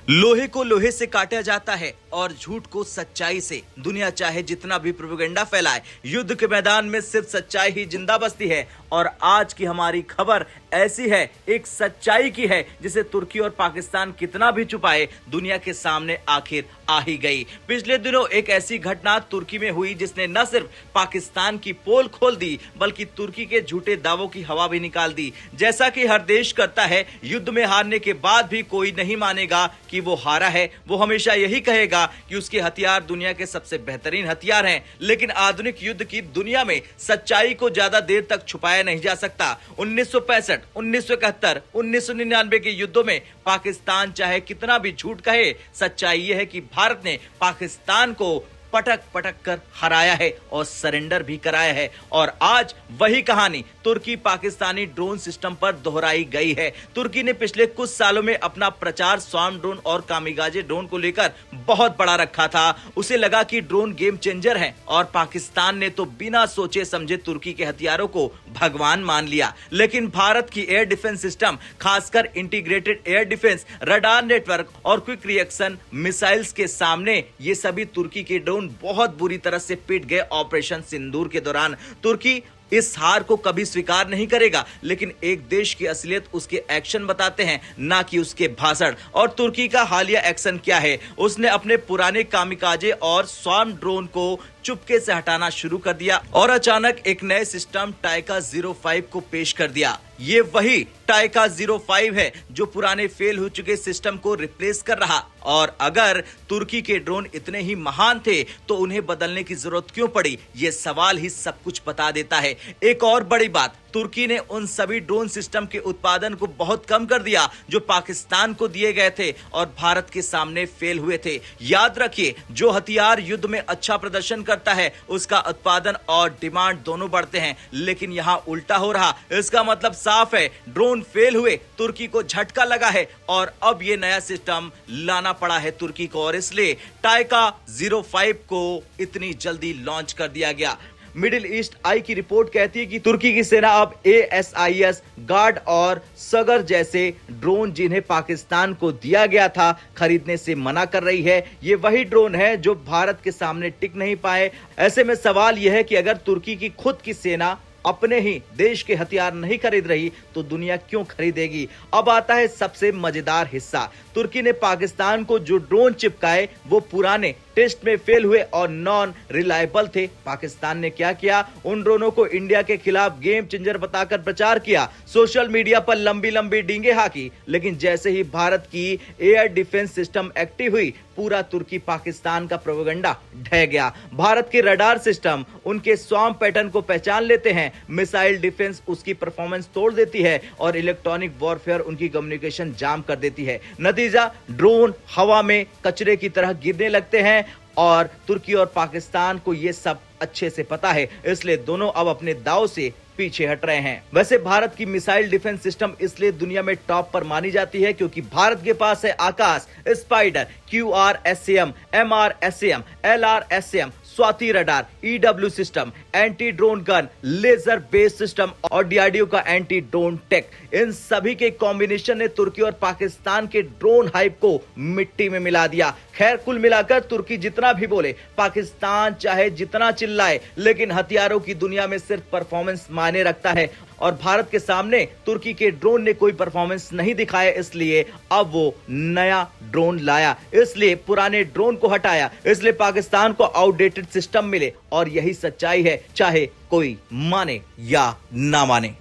लोहे को लोहे से काटा जाता है और झूठ को सच्चाई से। दुनिया चाहे जितना भी प्रोपेगेंडा फैलाए, युद्ध के मैदान में सिर्फ सच्चाई ही जिंदा बसती है। और आज की हमारी खबर ऐसी है, एक सच्चाई की है जिसे तुर्की और पाकिस्तान कितना भी छुपाए, दुनिया के सामने आखिर आ ही गई। पिछले दिनों एक ऐसी घटना तुर्की में हुई जिसने न सिर्फ पाकिस्तान की पोल खोल दी, बल्कि तुर्की के झूठे दावों की हवा भी निकाल दी। जैसा कि हर देश करता है, युद्ध में हारने के बाद भी कोई नहीं मानेगा कि वो हारा है। वो हमेशा यही कहेगा कि उसके हथियार दुनिया के सबसे बेहतरीन हथियार हैं। लेकिन आधुनिक युद्ध की दुनिया में सच्चाई को ज्यादा देर तक छुपाया नहीं जा सकता। 1965, 1971, 1999 के युद्धों में पाकिस्तान चाहे कितना भी झूठ कहे, सच्चाई यह है कि भारत ने पाकिस्तान को पटक पटक कर हराया है और सरेंडर भी कराया है। और आज वही कहानी तुर्की पाकिस्तानी ड्रोन सिस्टम पर दोहराई गई है। तुर्की ने पिछले कुछ सालों में अपना प्रचार स्वार्म ड्रोन और कामिगाजे ड्रोन को लेकर बहुत बड़ा रखा था। उसे लगा कि ड्रोन गेम चेंजर है, और पाकिस्तान ने तो बिना सोचे समझे तुर्की के हथियारों को भगवान मान लिया। लेकिन भारत की एयर डिफेंस सिस्टम, खासकर integrated air defence, radar network और क्विक रिएक्शन मिसाइल्स के सामने ये सभी तुर्की के ड्रोन बहुत बुरी तरह से पिट गए ऑपरेशन सिंदूर के दौरान। तुर्की इस हार को कभी स्वीकार नहीं करेगा, लेकिन एक देश की असलियत उसके एक्शन बताते हैं, ना कि उसके भाषण। और तुर्की का हालिया एक्शन क्या है? उसने अपने पुराने कामिकाजे और स्वार्म ड्रोन को चुपके से हटाना शुरू कर दिया और अचानक एक नए सिस्टम टाइका 05 को पेश कर दिया। ये वही टाइका 05 है जो पुराने फेल हो चुके सिस्टम को रिप्लेस कर रहा। और अगर तुर्की के ड्रोन इतने ही महान थे तो उन्हें बदलने की जरूरत क्यों पड़ी? ये सवाल ही सब कुछ बता देता है। एक और बड़ी बात, तुर्की ने उन सभी ड्रोन सिस्टम के उत्पादन को बहुत कम कर दिया जो पाकिस्तान को दिए गए थे और भारत के सामने फेल हुए थे। याद रखिए, जो हथियार युद्ध में अच्छा प्रदर्शन करता है उसका उत्पादन और डिमांड दोनों बढ़ते हैं, लेकिन यहाँ उल्टा हो रहा। इसका मतलब साफ है, ड्रोन फेल हुए, तुर्की को झटका लगा है और अब ये नया सिस्टम लाना पड़ा है तुर्की को, और इसलिए टाइका 05 को इतनी जल्दी लॉन्च कर दिया गया। मिडिल ईस्ट आई की रिपोर्ट कहती है कि तुर्की की सेना अब ASIS, गार्ड और सगर जैसे ड्रोन जिन्हें पाकिस्तान को दिया गया था खरीदने से मना कर रही है। ये वही ड्रोन है जो भारत के सामने टिक नहीं पाए। ऐसे में सवाल यह है कि अगर तुर्की की खुद की सेना अपने ही देश के हथियार नहीं खरीद रही तो दुनिया क्यों खरीदेगी? अब आता है सबसे मजेदार हिस्सा। तुर्की ने पाकिस्तान को जो ड्रोन चिपकाए वो पुराने, टेस्ट में फेल हुए और नॉन रिलायबल थे। पाकिस्तान ने क्या किया? उन ड्रोनों को इंडिया के खिलाफ गेम चेंजर बताकर प्रचार किया, सोशल मीडिया पर लंबी लंबी डींगे हाकी। लेकिन जैसे ही भारत की एयर डिफेंस सिस्टम एक्टिव हुई, पूरा तुर्की पाकिस्तान का प्रोपेगेंडा ढह गया। भारत के रडार सिस्टम उनके स्वार्म पैटर्न को पहचान लेते हैं, मिसाइल डिफेंस उसकी परफॉर्मेंस तोड़ देती है और इलेक्ट्रॉनिक वॉरफेयर उनकी कम्युनिकेशन जाम कर देती है। नतीजा, ड्रोन हवा में कचरे की तरह गिरने लगते हैं और तुर्की और पाकिस्तान को यह सब अच्छे से पता है, इसलिए दोनों अब अपने दाव से पीछे हट रहे हैं। वैसे भारत की मिसाइल डिफेंस सिस्टम इसलिए दुनिया में टॉप पर मानी जाती है क्योंकि भारत के पास है Akash, Spider, QRSAM, MRSAM, LRSAM, Swathi radar, EW system, anti drone gun, laser based system और DRDO का एंटी ड्रोन टेक। इन सभी के कॉम्बिनेशन ने तुर्की और पाकिस्तान के ड्रोन हाइप को मिट्टी में मिला दिया। खैर, कुल मिलाकर तुर्की जितना भी बोले, पाकिस्तान चाहे जितना चिल्लाए, लेकिन हथियारों की दुनिया में सिर्फ परफॉर्मेंस मायने रखता है। और भारत के सामने तुर्की के ड्रोन ने कोई परफॉर्मेंस नहीं दिखाया, इसलिए अब वो नया ड्रोन लाया, इसलिए पुराने ड्रोन को हटाया, इसलिए पाकिस्तान को आउटडेटेड सिस्टम मिले। और यही सच्चाई है, चाहे कोई माने या ना माने।